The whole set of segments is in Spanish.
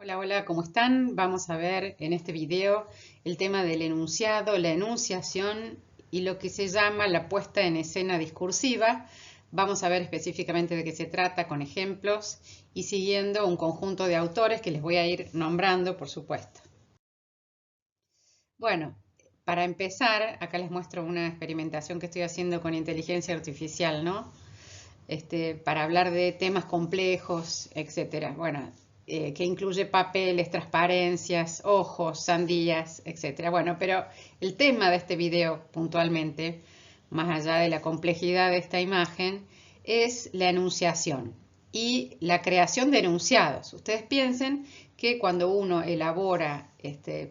Hola, hola, ¿cómo están? Vamos a ver en este video el tema del enunciado, la enunciación y lo que se llama la puesta en escena discursiva. Vamos a ver específicamente de qué se trata con ejemplos y siguiendo un conjunto de autores que les voy a ir nombrando, por supuesto. Bueno, para empezar, acá les muestro una experimentación que estoy haciendo con inteligencia artificial, ¿no? Para hablar de temas complejos, etcétera. Bueno, que incluye papeles, transparencias, ojos, sandías, etcétera. Bueno, pero el tema de este video puntualmente, más allá de la complejidad de esta imagen, es la enunciación y la creación de enunciados. Ustedes piensen que cuando uno elabora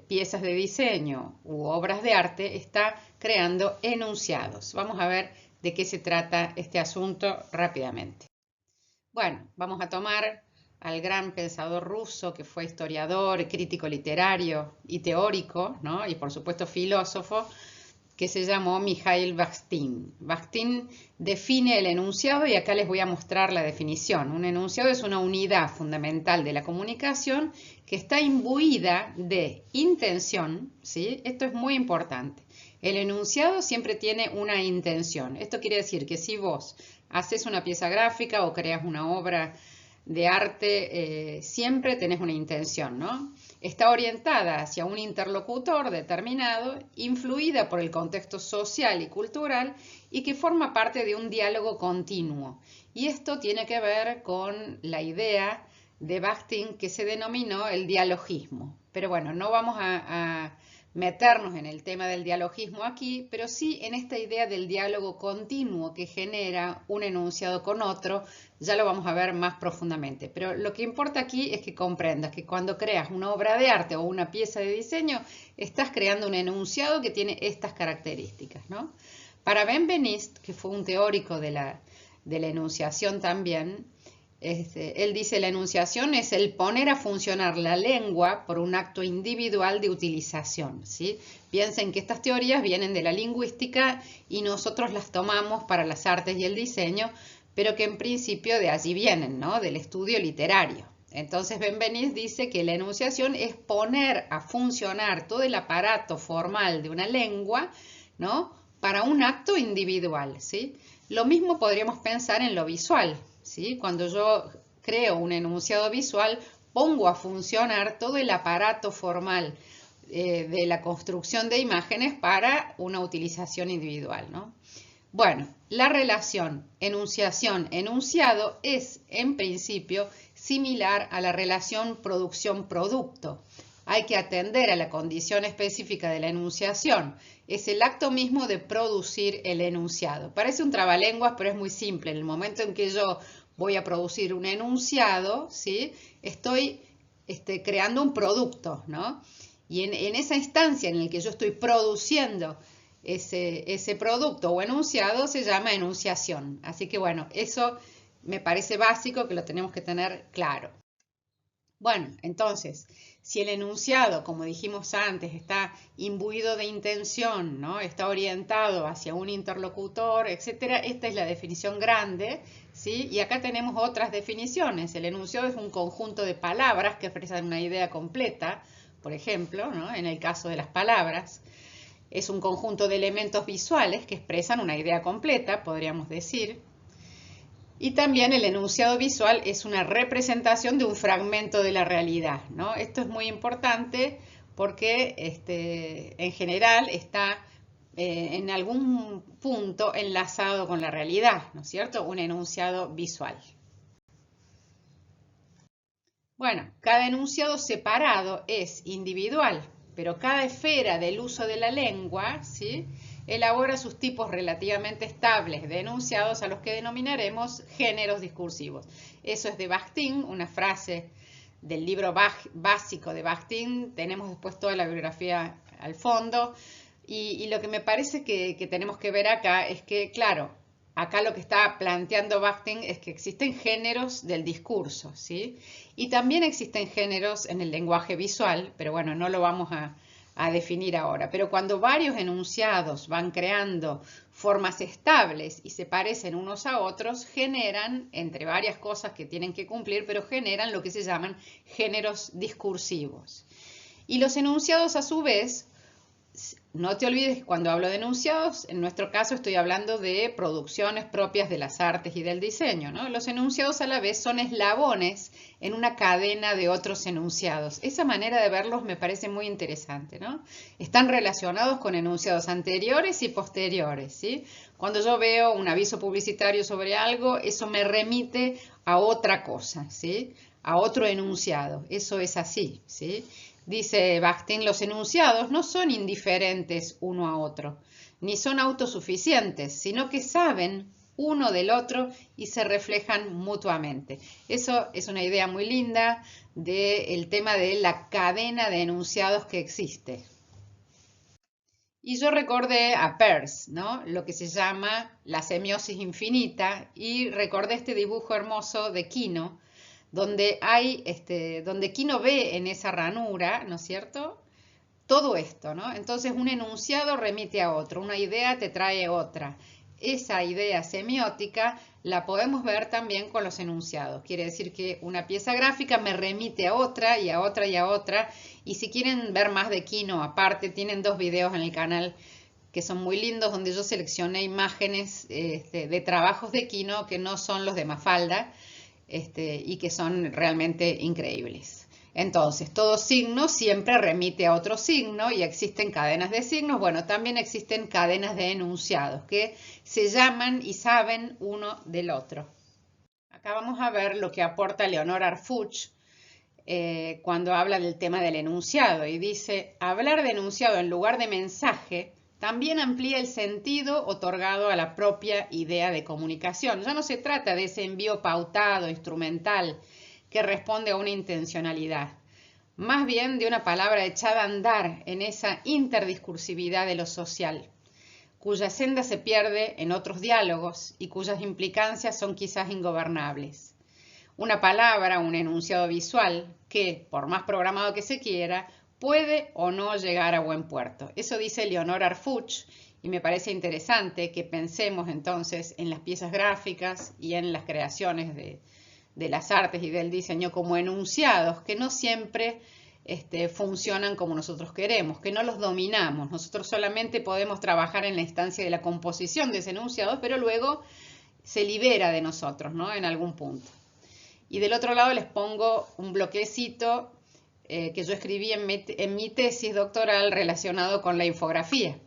piezas de diseño u obras de arte, está creando enunciados. Vamos a ver de qué se trata este asunto rápidamente. Bueno, vamos a tomar al gran pensador ruso que fue historiador, crítico literario y teórico, ¿no? Y por supuesto filósofo, que se llamó Mikhail Bakhtin. Bakhtin define el enunciado y acá les voy a mostrar la definición. Un enunciado es una unidad fundamental de la comunicación que está imbuida de intención, ¿sí? Esto es muy importante. El enunciado siempre tiene una intención. Esto quiere decir que si vos haces una pieza gráfica o creas una obra de arte, siempre tenés una intención, ¿no? Está orientada hacia un interlocutor determinado, influida por el contexto social y cultural y que forma parte de un diálogo continuo. Y esto tiene que ver con la idea de Bakhtin que se denominó el dialogismo. Pero bueno, no vamos a meternos en el tema del dialogismo aquí, pero sí en esta idea del diálogo continuo que genera un enunciado con otro. Ya lo vamos a ver más profundamente, pero lo que importa aquí es que comprendas que cuando creas una obra de arte o una pieza de diseño, estás creando un enunciado que tiene estas características, ¿no? Para Benveniste, que fue un teórico de la enunciación también, él dice la enunciación es el poner a funcionar la lengua por un acto individual de utilización, ¿sí? Piensen que estas teorías vienen de la lingüística y nosotros las tomamos para las artes y el diseño, pero que en principio de allí vienen, ¿no? Del estudio literario. Entonces Benveniste dice que la enunciación es poner a funcionar todo el aparato formal de una lengua, ¿no? Para un acto individual, ¿sí? Lo mismo podríamos pensar en lo visual, ¿sí? Cuando yo creo un enunciado visual, pongo a funcionar todo el aparato formal de la construcción de imágenes para una utilización individual, ¿no? Bueno, la relación enunciación-enunciado es, en principio, similar a la relación producción-producto. Hay que atender a la condición específica de la enunciación. Es el acto mismo de producir el enunciado. Parece un trabalenguas, pero es muy simple. En el momento en que yo voy a producir un enunciado, ¿sí? Estoy creando un producto, ¿no? Y en esa instancia en la que yo estoy produciendo ese producto o enunciado se llama enunciación. Así que bueno, eso me parece básico que lo tenemos que tener claro. Bueno, entonces, si el enunciado, como dijimos antes, está imbuido de intención, ¿no? Está orientado hacia un interlocutor, etcétera, esta es la definición grande, ¿sí? Y acá tenemos otras definiciones. El enunciado es un conjunto de palabras que expresan una idea completa, por ejemplo, ¿no? En el caso de las palabras. Es un conjunto de elementos visuales que expresan una idea completa, podríamos decir. Y también el enunciado visual es una representación de un fragmento de la realidad, ¿no? Esto es muy importante porque en general está en algún punto enlazado con la realidad, ¿no es cierto? Un enunciado visual. Bueno, cada enunciado separado es individual, pero cada esfera del uso de la lengua, ¿sí?, elabora sus tipos relativamente estables de enunciados a los que denominaremos géneros discursivos. Eso es de Bakhtin, una frase del libro básico de Bakhtin. Tenemos después toda la bibliografía al fondo. Y lo que me parece que tenemos que ver acá es que, claro, acá lo que está planteando Bakhtin es que existen géneros del discurso, ¿sí? Y también existen géneros en el lenguaje visual, pero bueno, no lo vamos a a definir ahora. Pero cuando varios enunciados van creando formas estables y se parecen unos a otros, generan, entre varias cosas que tienen que cumplir, pero generan lo que se llaman géneros discursivos. Y los enunciados, a su vez, no te olvides que cuando hablo de enunciados, en nuestro caso estoy hablando de producciones propias de las artes y del diseño, ¿no? Los enunciados a la vez son eslabones en una cadena de otros enunciados. Esa manera de verlos me parece muy interesante, ¿no? Están relacionados con enunciados anteriores y posteriores, ¿sí? Cuando yo veo un aviso publicitario sobre algo, eso me remite a otra cosa, ¿sí? A otro enunciado. Eso es así, ¿sí? Dice Bakhtin, los enunciados no son indiferentes uno a otro, ni son autosuficientes, sino que saben uno del otro y se reflejan mutuamente. Eso es una idea muy linda del tema de la cadena de enunciados que existe. Y yo recordé a Peirce, ¿no? Lo que se llama la semiosis infinita, y recordé este dibujo hermoso de Quino, donde donde Quino ve en esa ranura, ¿no es cierto?, todo esto, ¿no? Entonces un enunciado remite a otro, una idea te trae otra. Esa idea semiótica la podemos ver también con los enunciados. Quiere decir que una pieza gráfica me remite a otra y a otra y a otra. Y si quieren ver más de Quino aparte, tienen 2 videos en el canal que son muy lindos, donde yo seleccioné imágenes de trabajos de Quino que no son los de Mafalda, y que son realmente increíbles. Entonces, todo signo siempre remite a otro signo y existen cadenas de signos. Bueno, también existen cadenas de enunciados que se llaman y saben uno del otro. Acá vamos a ver lo que aporta Leonor Arfuch cuando habla del tema del enunciado y dice, hablar de enunciado en lugar de mensaje también amplía el sentido otorgado a la propia idea de comunicación. Ya no se trata de ese envío pautado, instrumental, que responde a una intencionalidad, más bien de una palabra echada a andar en esa interdiscursividad de lo social, cuya senda se pierde en otros diálogos y cuyas implicancias son quizás ingobernables. Una palabra, un enunciado visual que, por más programado que se quiera, puede o no llegar a buen puerto. Eso dice Leonor Arfuch y me parece interesante que pensemos entonces en las piezas gráficas y en las creaciones de las artes y del diseño como enunciados que no siempre funcionan como nosotros queremos, que no los dominamos. Nosotros solamente podemos trabajar en la instancia de la composición de ese enunciado, pero luego se libera de nosotros, ¿no?, en algún punto. Y del otro lado les pongo un bloquecito que yo escribí en mi tesis doctoral relacionado con la infografía.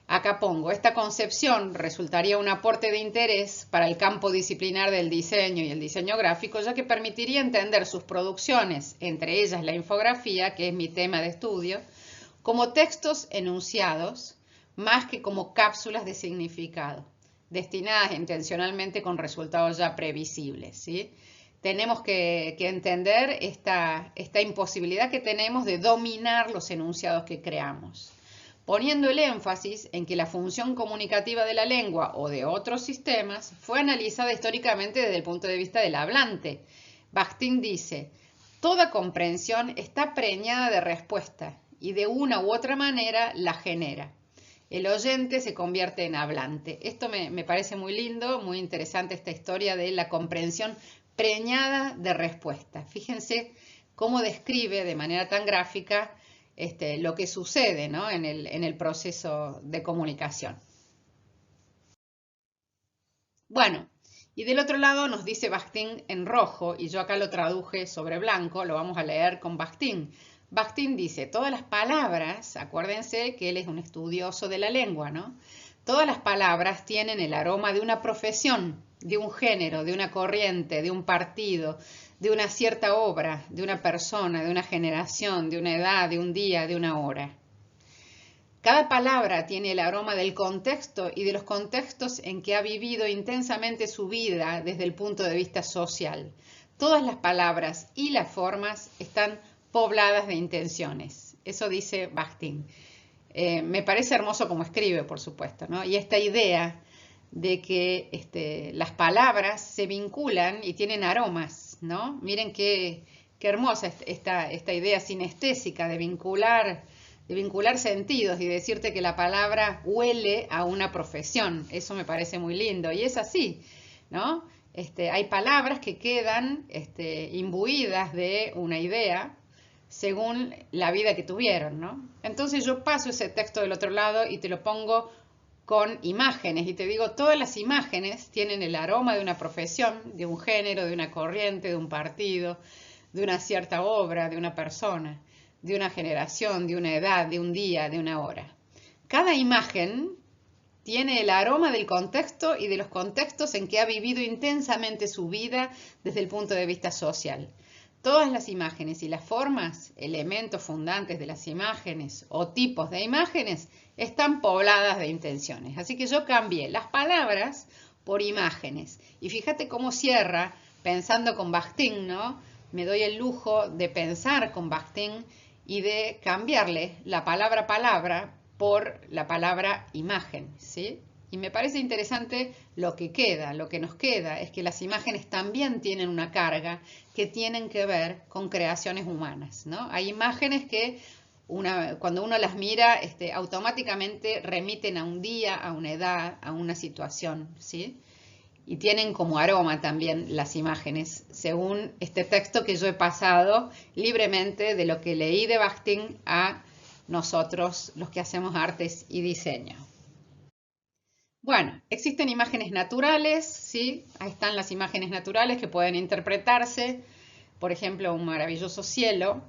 Acá pongo, esta concepción resultaría un aporte de interés para el campo disciplinar del diseño y el diseño gráfico, ya que permitiría entender sus producciones, entre ellas la infografía, que es mi tema de estudio, como textos enunciados, más que como cápsulas de significado, destinadas intencionalmente con resultados ya previsibles, ¿sí? Tenemos que entender esta imposibilidad que tenemos de dominar los enunciados que creamos, poniendo el énfasis en que la función comunicativa de la lengua o de otros sistemas fue analizada históricamente desde el punto de vista del hablante. Bakhtin dice, toda comprensión está preñada de respuesta y de una u otra manera la genera. El oyente se convierte en hablante. Esto me parece muy lindo, muy interesante esta historia de la comprensión preñada de respuesta. Fíjense cómo describe de manera tan gráfica lo que sucede, ¿no?, en el proceso de comunicación. Bueno, y del otro lado nos dice Bakhtin en rojo, y yo acá lo traduje sobre blanco, lo vamos a leer con Bakhtin. Bakhtin dice, todas las palabras, acuérdense que él es un estudioso de la lengua, ¿no? Todas las palabras tienen el aroma de una profesión, de un género, de una corriente, de un partido, de una cierta obra, de una persona, de una generación, de una edad, de un día, de una hora. Cada palabra tiene el aroma del contexto y de los contextos en que ha vivido intensamente su vida desde el punto de vista social. Todas las palabras y las formas están pobladas de intenciones. Eso dice Bakhtin. Me parece hermoso como escribe, por supuesto, ¿no? Y esta idea de que las palabras se vinculan y tienen aromas, ¿no? Miren qué hermosa esta idea sinestésica de vincular de vincular sentidos y decirte que la palabra huele a una profesión. Eso me parece muy lindo y es así, ¿no? Hay palabras que quedan imbuidas de una idea según la vida que tuvieron, ¿no? Entonces yo paso ese texto del otro lado y te lo pongo con imágenes y te digo, todas las imágenes tienen el aroma de una profesión, de un género, de una corriente, de un partido, de una cierta obra, de una persona, de una generación, de una edad, de un día, de una hora. Cada imagen tiene el aroma del contexto y de los contextos en que ha vivido intensamente su vida desde el punto de vista social. Todas las imágenes y las formas, elementos fundantes de las imágenes o tipos de imágenes, están pobladas de intenciones. Así que yo cambié las palabras por imágenes. Y fíjate cómo cierra pensando con Bakhtin, ¿no? Me doy el lujo de pensar con Bakhtin y de cambiarle la palabra palabra por la palabra imagen, ¿sí? Y me parece interesante lo que nos queda es que las imágenes también tienen una carga que tienen que ver con creaciones humanas, ¿no? Hay imágenes que cuando uno las mira, automáticamente remiten a un día, a una edad, a una situación, ¿sí? Y tienen como aroma también las imágenes, según este texto que yo he pasado libremente de lo que leí de Bakhtin a nosotros, los que hacemos artes y diseño. Bueno, existen imágenes naturales, ¿sí? Ahí están las imágenes naturales que pueden interpretarse, por ejemplo, un maravilloso cielo.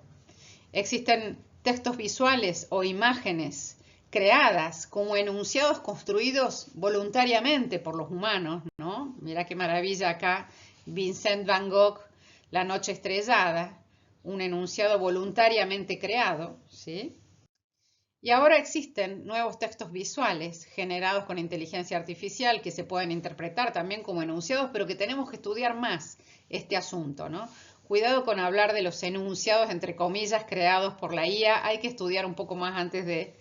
Existen textos visuales o imágenes creadas como enunciados construidos voluntariamente por los humanos, ¿no? Mira qué maravilla acá, Vincent van Gogh, La noche estrellada, un enunciado voluntariamente creado, ¿sí? Y ahora existen nuevos textos visuales generados con inteligencia artificial que se pueden interpretar también como enunciados, pero que tenemos que estudiar más este asunto, ¿no? Cuidado con hablar de los enunciados, entre comillas, creados por la IA. Hay que estudiar un poco más antes de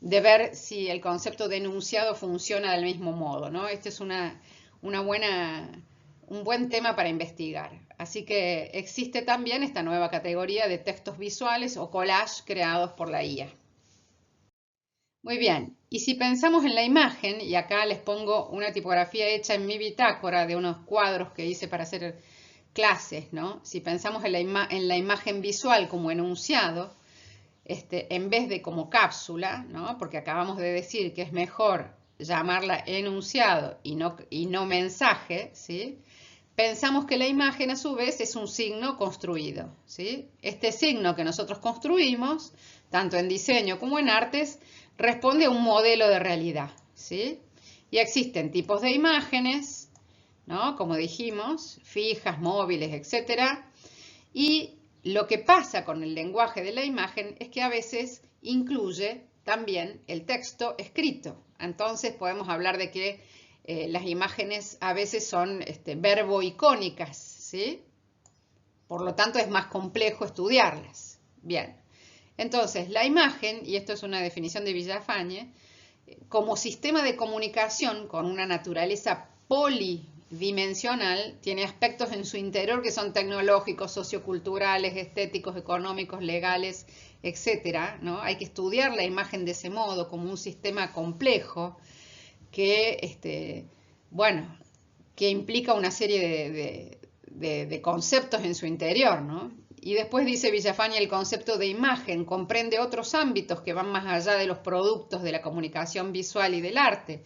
ver si el concepto de enunciado funciona del mismo modo, ¿no? Este es un buen tema para investigar. Así que existe también esta nueva categoría de textos visuales o collage creados por la IA. Muy bien, y si pensamos en la imagen, y acá les pongo una tipografía hecha en mi bitácora de unos cuadros que hice para hacer clases, ¿no? Si pensamos en la imagen visual como enunciado, en vez de como cápsula, ¿no? Porque acabamos de decir que es mejor llamarla enunciado y no mensaje, ¿sí? Pensamos que la imagen a su vez es un signo construido, ¿sí? Este signo que nosotros construimos, tanto en diseño como en artes, responde a un modelo de realidad, ¿sí? Y existen tipos de imágenes, ¿no? Como dijimos, fijas, móviles, etc. Y lo que pasa con el lenguaje de la imagen es que a veces incluye también el texto escrito. Entonces podemos hablar de que las imágenes a veces son verbo-icónicas, ¿sí? Por lo tanto es más complejo estudiarlas. Bien, entonces la imagen, y esto es una definición de Villafañe, como sistema de comunicación con una naturaleza polidimensional, tiene aspectos en su interior que son tecnológicos, socioculturales, estéticos, económicos, legales, etc., ¿no? Hay que estudiar la imagen de ese modo, como un sistema complejo que, que implica una serie de conceptos en su interior, ¿no? Y después dice Villafañe, el concepto de imagen comprende otros ámbitos que van más allá de los productos de la comunicación visual y del arte.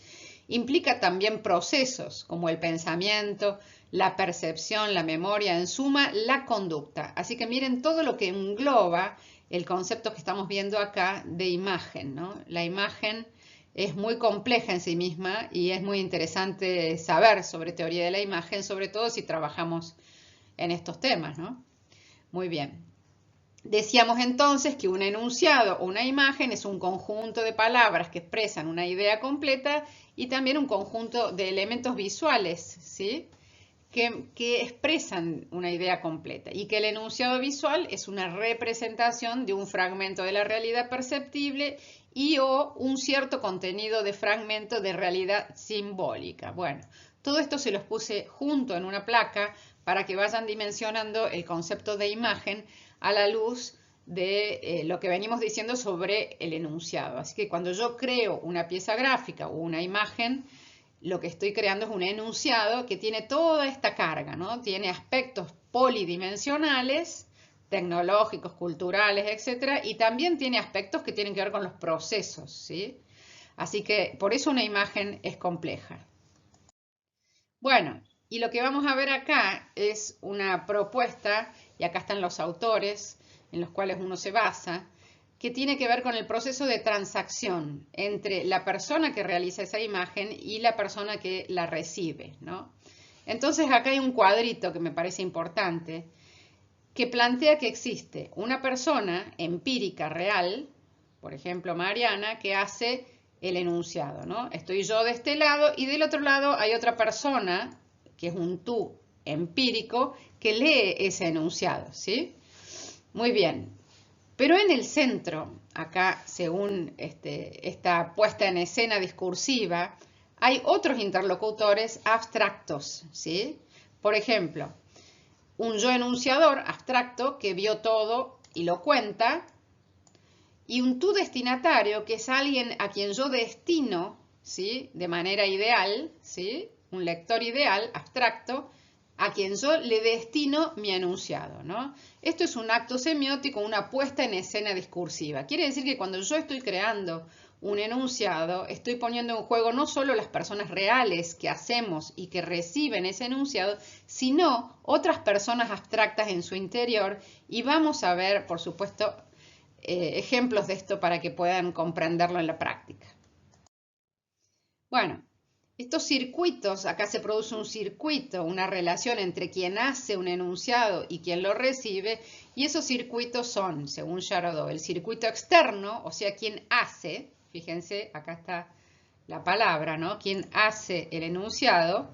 Implica también procesos como el pensamiento, la percepción, la memoria, en suma, la conducta. Así que miren todo lo que engloba el concepto que estamos viendo acá de imagen, ¿no? La imagen es muy compleja en sí misma y es muy interesante saber sobre teoría de la imagen, sobre todo si trabajamos en estos temas, ¿no? Muy bien. Decíamos entonces que un enunciado o una imagen es un conjunto de palabras que expresan una idea completa y también un conjunto de elementos visuales, ¿sí? que expresan una idea completa y que el enunciado visual es una representación de un fragmento de la realidad perceptible y o un cierto contenido de fragmento de realidad simbólica. Bueno, todo esto se los puse junto en una placa para que vayan dimensionando el concepto de imagen a la luz de lo que venimos diciendo sobre el enunciado. Así que cuando yo creo una pieza gráfica o una imagen, lo que estoy creando es un enunciado que tiene toda esta carga, ¿no? Tiene aspectos polidimensionales, tecnológicos, culturales, etcétera, y también tiene aspectos que tienen que ver con los procesos, ¿sí? Así que por eso una imagen es compleja. Bueno, y lo que vamos a ver acá es una propuesta, y acá están los autores en los cuales uno se basa, que tiene que ver con el proceso de transacción entre la persona que realiza esa imagen y la persona que la recibe, ¿no? Entonces acá hay un cuadrito que me parece importante, que plantea que existe una persona empírica real, por ejemplo Mariana, que hace el enunciado, ¿no? Estoy yo de este lado y del otro lado hay otra persona, que es un tú empírico, que lee ese enunciado, ¿sí? Muy bien. Pero en el centro, acá según esta puesta en escena discursiva, hay otros interlocutores abstractos, ¿sí? Por ejemplo, un yo enunciador abstracto que vio todo y lo cuenta, y un tú destinatario que es alguien a quien yo destino, ¿sí? De manera ideal, ¿sí? Un lector ideal, abstracto, a quien yo le destino mi enunciado, ¿no? Esto es un acto semiótico, una puesta en escena discursiva. Quiere decir que cuando yo estoy creando un enunciado, estoy poniendo en juego no solo las personas reales que hacemos y que reciben ese enunciado, sino otras personas abstractas en su interior, y vamos a ver, por supuesto, ejemplos de esto para que puedan comprenderlo en la práctica. Bueno, estos circuitos, acá se produce un circuito, una relación entre quien hace un enunciado y quien lo recibe, y esos circuitos son, según Charadot, el circuito externo, o sea, quien hace, fíjense, acá está la palabra, ¿no? Quien hace el enunciado,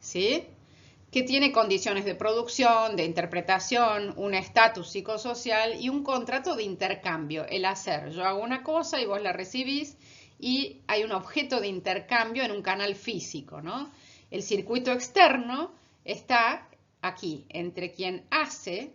¿sí? Que tiene condiciones de producción, de interpretación, un estatus psicosocial y un contrato de intercambio, el hacer. Yo hago una cosa y vos la recibís, y hay un objeto de intercambio en un canal físico, ¿no? El circuito externo está aquí, entre quien hace,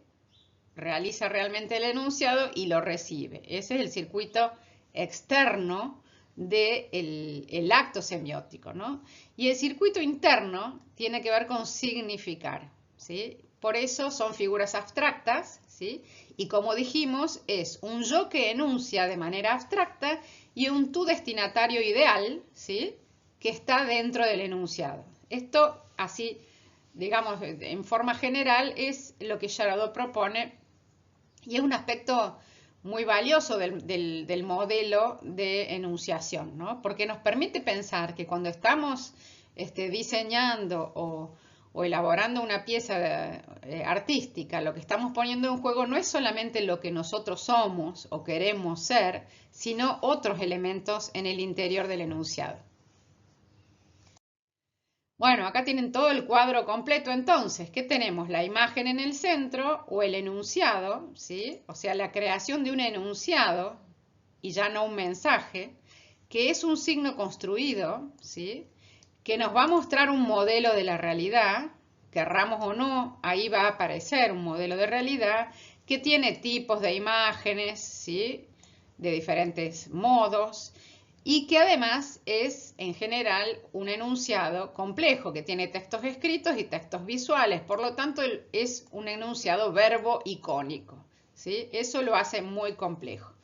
realiza realmente el enunciado y lo recibe. Ese es el circuito externo del acto semiótico, ¿no? Y el circuito interno tiene que ver con significar, ¿sí? Por eso son figuras abstractas, ¿sí? Y como dijimos, es un yo que enuncia de manera abstracta y un tú destinatario ideal, ¿sí? Que está dentro del enunciado. Esto, así, digamos, en forma general, es lo que Charadot propone, y es un aspecto muy valioso del modelo de enunciación, ¿no? Porque nos permite pensar que cuando estamos diseñando o elaborando una pieza artística, lo que estamos poniendo en juego no es solamente lo que nosotros somos o queremos ser, sino otros elementos en el interior del enunciado. Bueno, acá tienen todo el cuadro completo entonces. ¿Qué tenemos? La imagen en el centro o el enunciado, ¿sí? O sea, la creación de un enunciado y ya no un mensaje, que es un signo construido, ¿sí? Que nos va a mostrar un modelo de la realidad, querramos o no, ahí va a aparecer un modelo de realidad que tiene tipos de imágenes, ¿sí? De diferentes modos, y que además es en general un enunciado complejo que tiene textos escritos y textos visuales, por lo tanto es un enunciado verbo icónico, ¿sí? Eso lo hace muy complejo.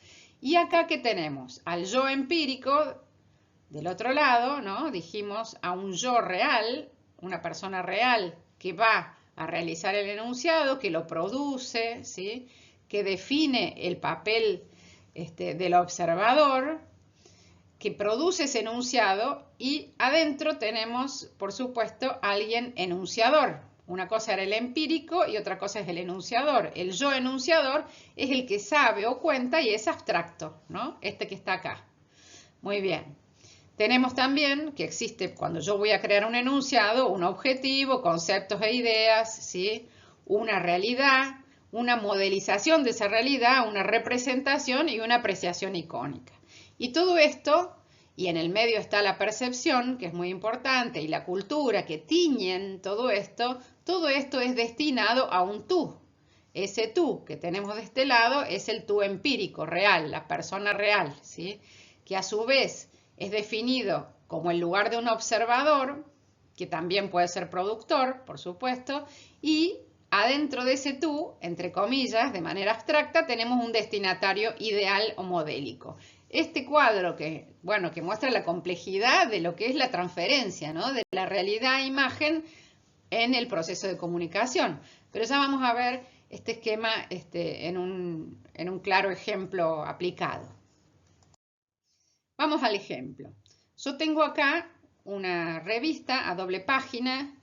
Y acá que tenemos al yo empírico del otro lado, ¿no? Dijimos a un yo real, una persona real que va a realizar el enunciado, que lo produce, ¿sí? Que define el papel del observador, que produce ese enunciado, y adentro tenemos, por supuesto, alguien enunciador. Una cosa era el empírico y otra cosa es el enunciador. El yo enunciador es el que sabe o cuenta y es abstracto, ¿no? Este que está acá. Muy bien. Tenemos también que existe, cuando yo voy a crear un enunciado, un objetivo, conceptos e ideas, ¿sí? Una realidad, una modelización de esa realidad, una representación y una apreciación icónica. Y todo esto, y en el medio está la percepción, que es muy importante, y la cultura que tiñen todo esto es destinado a un tú, Ese tú que tenemos de este lado es el tú empírico, real, la persona real, ¿sí? Que a su vez es definido como el lugar de un observador, que también puede ser productor, por supuesto, y adentro de ese tú, entre comillas, de manera abstracta, tenemos un destinatario ideal o modélico. Este cuadro que, bueno, que muestra la complejidad de lo que es la transferencia, ¿no? De la realidad a imagen en el proceso de comunicación. Pero ya vamos a ver este esquema en un claro ejemplo aplicado. Vamos al ejemplo. Yo tengo acá una revista a doble página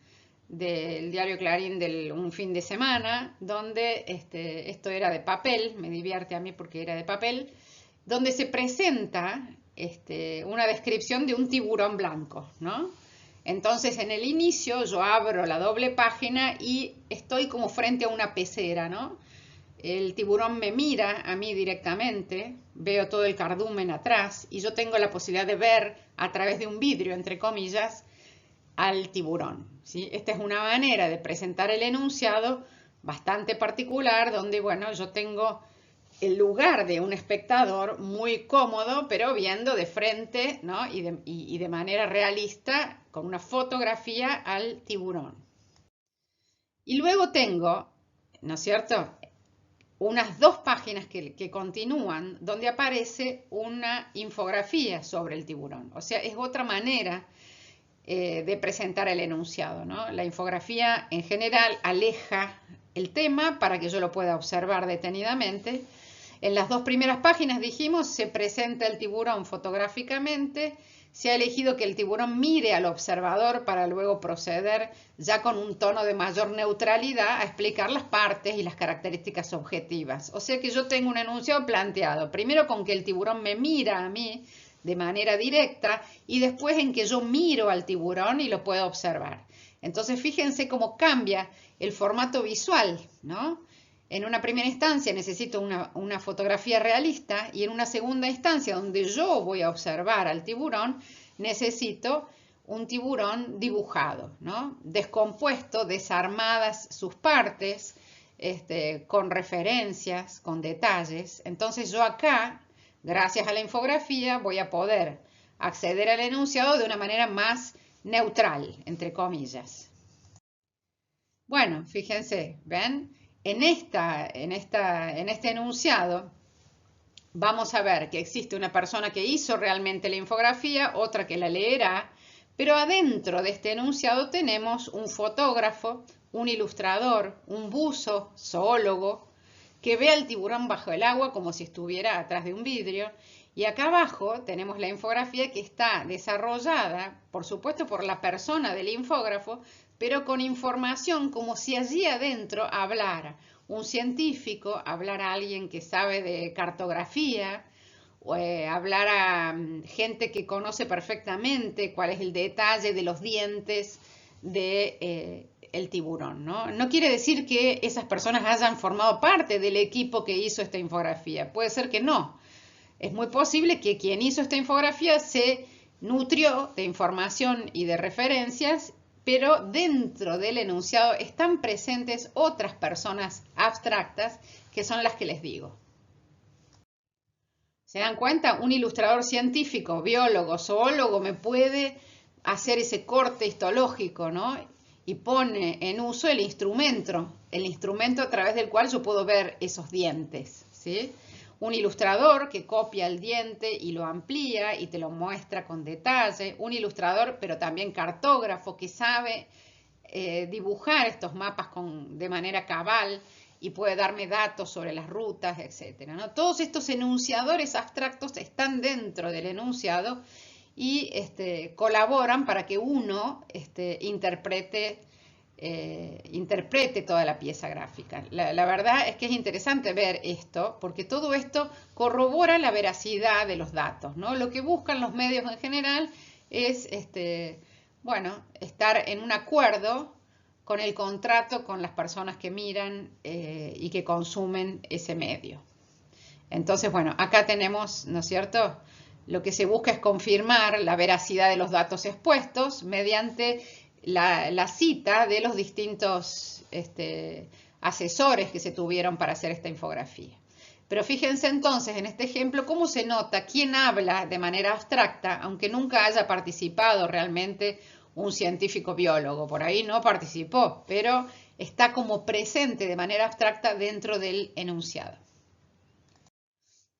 del diario Clarín de un fin de semana, donde esto era de papel, me divierte a mí porque era de papel, donde se presenta una descripción de un tiburón blanco, ¿no? Entonces en el inicio yo abro la doble página y estoy como frente a una pecera, ¿no? El tiburón me mira a mí directamente, veo todo el cardumen atrás y yo tengo la posibilidad de ver a través de un vidrio, entre comillas, al tiburón, ¿sí? Esta es una manera de presentar el enunciado bastante particular donde, bueno, yo tengo el lugar de un espectador muy cómodo, pero viendo de frente, ¿no? y de manera realista, con una fotografía al tiburón. Y luego tengo, ¿no es cierto?, unas dos páginas que continúan donde aparece una infografía sobre el tiburón. O sea, es otra manera de presentar el enunciado, ¿no? La infografía en general aleja el tema para que yo lo pueda observar detenidamente. En las dos primeras páginas, dijimos, se presenta el tiburón fotográficamente. Se ha elegido que el tiburón mire al observador para luego proceder ya con un tono de mayor neutralidad a explicar las partes y las características objetivas. O sea que yo tengo un enunciado planteado, primero con que el tiburón me mira a mí de manera directa y después en que yo miro al tiburón y lo puedo observar. Entonces fíjense cómo cambia el formato visual, ¿no? En una primera instancia necesito una fotografía realista y en una segunda instancia donde yo voy a observar al tiburón necesito un tiburón dibujado, ¿no? Descompuesto, desarmadas sus partes, con referencias, con detalles. Entonces yo acá, gracias a la infografía, voy a poder acceder al enunciado de una manera más neutral, entre comillas. Bueno, fíjense, ¿ven? En este enunciado vamos a ver que existe una persona que hizo realmente la infografía, otra que la leerá, pero adentro de este enunciado tenemos un fotógrafo, un ilustrador, un buzo, zoólogo, que ve al tiburón bajo el agua como si estuviera atrás de un vidrio. Y acá abajo tenemos la infografía que está desarrollada, por supuesto, por la persona del infógrafo, pero con información como si allí adentro hablara un científico, hablara alguien que sabe de cartografía, o hablara gente que conoce perfectamente cuál es el detalle de los dientes de el tiburón, ¿no? No quiere decir que esas personas hayan formado parte del equipo que hizo esta infografía, puede ser que no. Es muy posible que quien hizo esta infografía se nutrió de información y de referencias, pero dentro del enunciado están presentes otras personas abstractas que son las que les digo. ¿Se dan cuenta? Un ilustrador científico, biólogo, zoólogo me puede hacer ese corte histológico, ¿no? Y pone en uso el instrumento a través del cual yo puedo ver esos dientes, ¿sí? Un ilustrador que copia el diente y lo amplía y te lo muestra con detalle. Un ilustrador, pero también cartógrafo, que sabe dibujar estos mapas de manera cabal y puede darme datos sobre las rutas, etc., ¿no? Todos estos enunciadores abstractos están dentro del enunciado y colaboran para que uno interprete toda la pieza gráfica. La verdad es que es interesante ver esto, porque todo esto corrobora la veracidad de los datos, ¿no? Lo que buscan los medios en general es bueno, estar en un acuerdo con el contrato con las personas que miran y que consumen ese medio. Entonces, bueno, acá tenemos, ¿no es cierto?, lo que se busca es confirmar la veracidad de los datos expuestos mediante la cita de los distintos asesores que se tuvieron para hacer esta infografía. Pero fíjense entonces en este ejemplo cómo se nota quién habla de manera abstracta, aunque nunca haya participado realmente un científico biólogo. Por ahí no participó, pero está como presente de manera abstracta dentro del enunciado.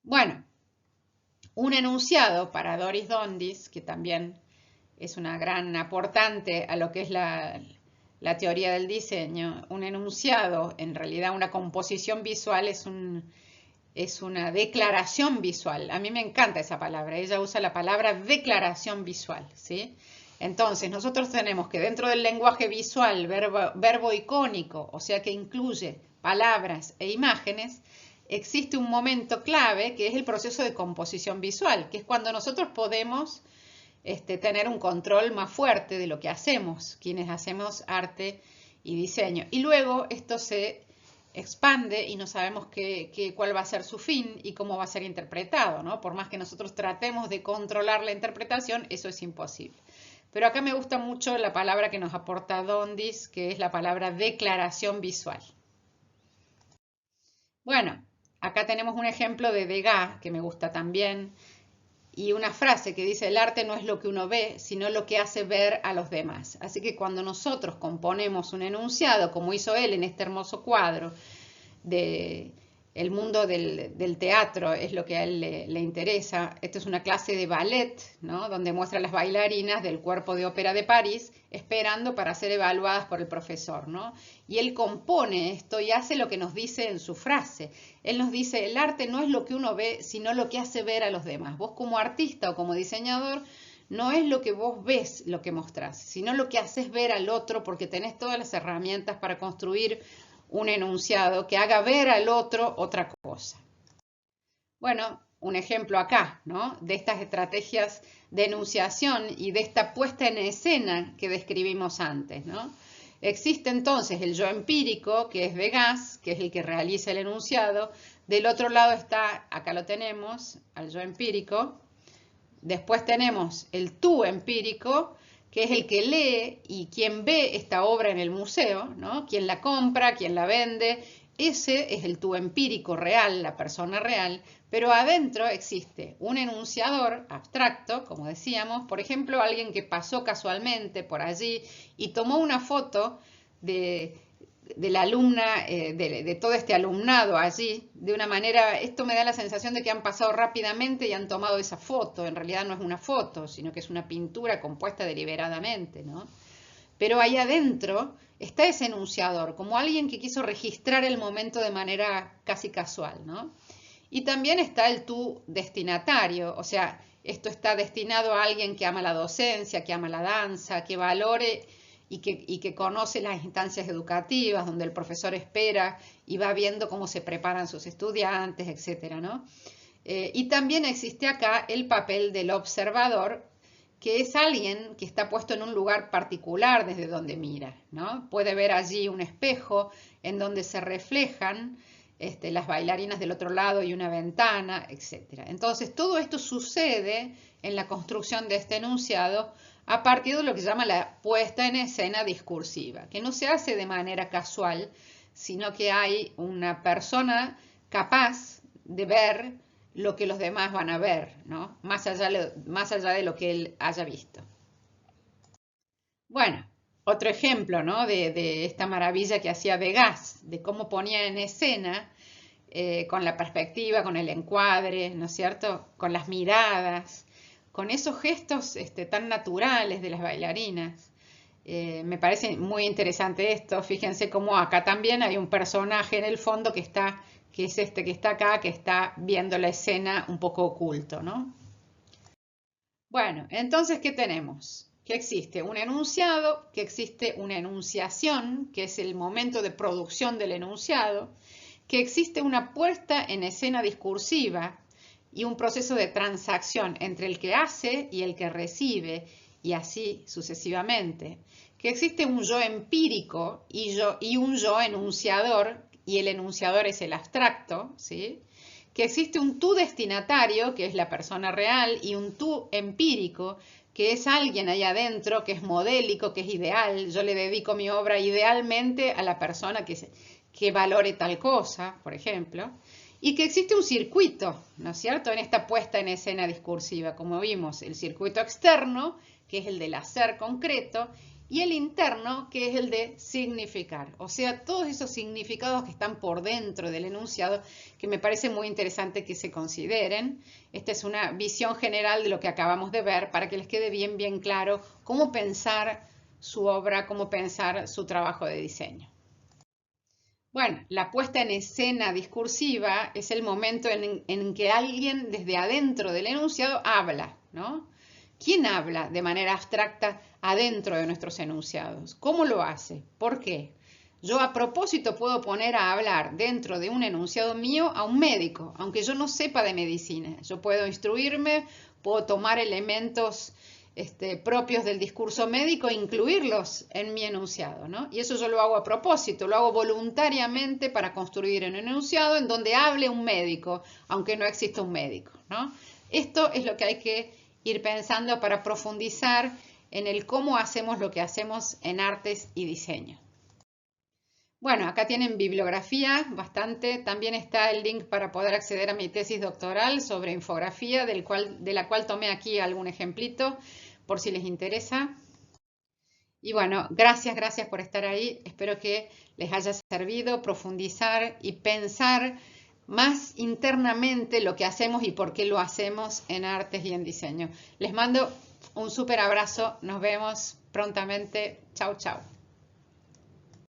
Bueno, un enunciado para Doris Dondiss, que también es una gran aportante a lo que es la teoría del diseño, un enunciado, en realidad una composición visual es una declaración visual. A mí me encanta esa palabra, ella usa la palabra declaración visual, ¿sí? Entonces, nosotros tenemos que dentro del lenguaje visual, verbo icónico, o sea que incluye palabras e imágenes, existe un momento clave que es el proceso de composición visual, que es cuando nosotros podemos tener un control más fuerte de lo que hacemos, quienes hacemos arte y diseño. Y luego esto se expande y no sabemos cuál va a ser su fin y cómo va a ser interpretado, ¿no? Por más que nosotros tratemos de controlar la interpretación, eso es imposible. Pero acá me gusta mucho la palabra que nos aporta Dondiss, que es la palabra declaración visual. Bueno, acá tenemos un ejemplo de Degas, que me gusta también, y una frase que dice: el arte no es lo que uno ve, sino lo que hace ver a los demás. Así que cuando nosotros componemos un enunciado, como hizo él en este hermoso cuadro de el mundo del teatro, es lo que a él le interesa. Esto es una clase de ballet, ¿no? Donde muestra a las bailarinas del Cuerpo de Ópera de París esperando para ser evaluadas por el profesor, ¿no? Y él compone esto y hace lo que nos dice en su frase. Él nos dice: el arte no es lo que uno ve, sino lo que hace ver a los demás. Vos como artista o como diseñador no es lo que vos ves lo que mostrás, sino lo que haces ver al otro, porque tenés todas las herramientas para construir un enunciado que haga ver al otro otra cosa. Bueno, un ejemplo acá, ¿no? De estas estrategias de enunciación y de esta puesta en escena que describimos antes, ¿no? Existe entonces el yo empírico, que es Degas, que es el que realiza el enunciado. Del otro lado está, acá lo tenemos, al yo empírico. Después tenemos el tú empírico, que es el que lee y quien ve esta obra en el museo, ¿no? Quien la compra, quien la vende. Ese es el tú empírico real, la persona real, pero adentro existe un enunciador abstracto, como decíamos, por ejemplo, alguien que pasó casualmente por allí y tomó una foto de la alumna, de todo este alumnado allí, de una manera, esto me da la sensación de que han pasado rápidamente y han tomado esa foto. En realidad no es una foto, sino que es una pintura compuesta deliberadamente, ¿no? Pero ahí adentro está ese enunciador, como alguien que quiso registrar el momento de manera casi casual, ¿no? Y también está el tú destinatario, o sea, esto está destinado a alguien que ama la docencia, que ama la danza, que valore y que conoce las instancias educativas, donde el profesor espera y va viendo cómo se preparan sus estudiantes, etcétera, ¿no? Y también existe acá el papel del observador, que es alguien que está puesto en un lugar particular desde donde mira, ¿no? Puede ver allí un espejo en donde se reflejan las bailarinas del otro lado y una ventana, etc. Entonces, todo esto sucede en la construcción de este enunciado a partir de lo que se llama la puesta en escena discursiva, que no se hace de manera casual, sino que hay una persona capaz de ver lo que los demás van a ver, ¿no? Más allá de lo que él haya visto. Bueno, otro ejemplo, ¿no? de esta maravilla que hacía Degas, de cómo ponía en escena con la perspectiva, con el encuadre, ¿no es cierto? Con las miradas, con esos gestos tan naturales de las bailarinas. Me parece muy interesante esto. Fíjense cómo acá también hay un personaje en el fondo que es que está acá, que está viendo la escena un poco oculto, ¿no? Bueno, entonces, ¿qué tenemos? Que existe un enunciado, que existe una enunciación, que es el momento de producción del enunciado, que existe una puesta en escena discursiva y un proceso de transacción entre el que hace y el que recibe, y así sucesivamente, que existe un yo empírico y un yo enunciador, y el enunciador es el abstracto, ¿sí? Que existe un tú destinatario, que es la persona real, y un tú empírico, que es alguien ahí adentro, que es modélico, que es ideal. Yo le dedico mi obra idealmente a la persona que que valore tal cosa, por ejemplo, y que existe un circuito, ¿no es cierto?, en esta puesta en escena discursiva, como vimos, el circuito externo, que es el del hacer concreto, y el interno, que es el de significar, o sea, todos esos significados que están por dentro del enunciado, que me parece muy interesante que se consideren. Esta es una visión general de lo que acabamos de ver, para que les quede bien claro cómo pensar su obra, cómo pensar su trabajo de diseño. Bueno, la puesta en escena discursiva es el momento en que alguien desde adentro del enunciado habla, ¿no? ¿Quién habla de manera abstracta adentro de nuestros enunciados? ¿Cómo lo hace? ¿Por qué? Yo a propósito puedo poner a hablar dentro de un enunciado mío a un médico, aunque yo no sepa de medicina. Yo puedo instruirme, puedo tomar elementos propios del discurso médico e incluirlos en mi enunciado, ¿no? Y eso yo lo hago a propósito, lo hago voluntariamente para construir un enunciado en donde hable un médico, aunque no exista un médico, ¿no? Esto es lo que hay que ir pensando para profundizar en el cómo hacemos lo que hacemos en artes y diseño. Bueno, acá tienen bibliografía bastante. También está el link para poder acceder a mi tesis doctoral sobre infografía, de la cual tomé aquí algún ejemplito, por si les interesa. Y bueno, gracias por estar ahí. Espero que les haya servido profundizar y pensar más internamente lo que hacemos y por qué lo hacemos en artes y en diseño. Les mando un súper abrazo. Nos vemos prontamente. Chau.